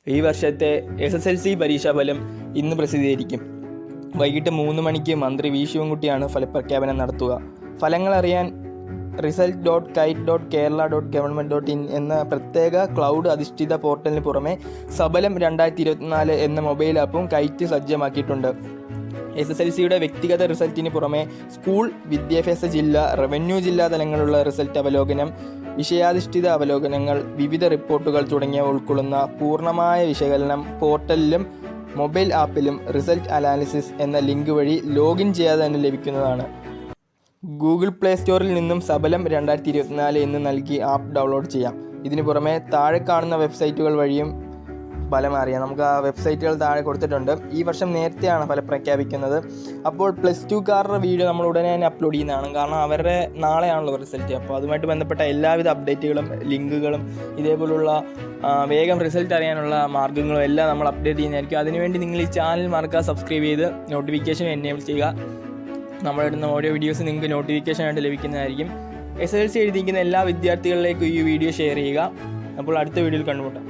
ഈ വർഷത്തെ SSLC പരീക്ഷാഫലം ഇന്ന് പ്രസിദ്ധീകരിക്കും. വൈകിട്ട് 3 മണിക്ക് മന്ത്രി വി ശിവൻകുട്ടിയാണ് ഫലപ്രഖ്യാപനം നടത്തുക. ഫലങ്ങൾ അറിയാൻ result.kite.kerala.government.in എന്ന പ്രത്യേക ക്ലൗഡ് അധിഷ്ഠിത പോർട്ടലിന് പുറമെ സബലം 2024 എന്ന മൊബൈൽ ആപ്പും കൈറ്റ് സജ്ജമാക്കിയിട്ടുണ്ട്. SSLCയുടെ വ്യക്തിഗത റിസൾട്ടിന് പുറമെ സ്കൂൾ, വിദ്യാഭ്യാസ ജില്ല, റവന്യൂ ജില്ലാ തലങ്ങളിലുള്ള റിസൾട്ട് അവലോകനം, വിഷയാധിഷ്ഠിത അവലോകനങ്ങൾ, വിവിധ റിപ്പോർട്ടുകൾ തുടങ്ങിയവ ഉൾക്കൊള്ളുന്ന പൂർണ്ണമായ വിശകലനം പോർട്ടലിലും മൊബൈൽ ആപ്പിലും റിസൾട്ട് അനാലിസിസ് എന്ന ലിങ്ക് വഴി ലോഗിൻ ചെയ്യാതെ തന്നെ ലഭിക്കുന്നതാണ്. ഗൂഗിൾ പ്ലേ സ്റ്റോറിൽ നിന്നും സബലം 2024 എന്ന് നൽകി ആപ്പ് ഡൗൺലോഡ് ചെയ്യാം. ഇതിനു പുറമെ താഴെ കാണുന്ന വെബ്സൈറ്റുകൾ വഴിയും ഫലം അറിയാം. നമുക്ക് ആ വെബ്സൈറ്റുകൾ താഴെ കൊടുത്തിട്ടുണ്ട്. ഈ വർഷം നേരത്തെയാണ് ഫലം പ്രഖ്യാപിക്കുന്നത്. അപ്പോൾ +2കാരുടെ വീഡിയോ നമ്മൾ ഉടനെ തന്നെ അപ്ലോഡ് ചെയ്യുന്നതാണ്. കാരണം അവരുടെ നാളെയാണല്ലോ റിസൾട്ട്. അപ്പോൾ അതുമായിട്ട് ബന്ധപ്പെട്ട എല്ലാവിധ അപ്ഡേറ്റുകളും ലിങ്കുകളും ഇതേപോലുള്ള വേഗം റിസൾട്ട് അറിയാനുള്ള മാർഗ്ഗങ്ങളും എല്ലാം നമ്മൾ അപ്ഡേറ്റ് ചെയ്യുന്നതായിരിക്കും. അതിനുവേണ്ടി നിങ്ങൾ ഈ ചാനൽ മറക്കാതെ സബ്സ്ക്രൈബ് ചെയ്ത് നോട്ടിഫിക്കേഷൻ എനേബിൾ ചെയ്യുക. നമ്മളിടുന്ന ഓരോ വീഡിയോസ് നിങ്ങൾക്ക് നോട്ടിഫിക്കേഷനായിട്ട് ലഭിക്കുന്നതായിരിക്കും. SSLC എഴുതിയിരിക്കുന്ന എല്ലാ വിദ്യാർത്ഥികളിലേക്കും ഈ വീഡിയോ ഷെയർ ചെയ്യുക. അപ്പോൾ അടുത്ത വീഡിയോയിൽ കണ്ടുമുട്ടാം.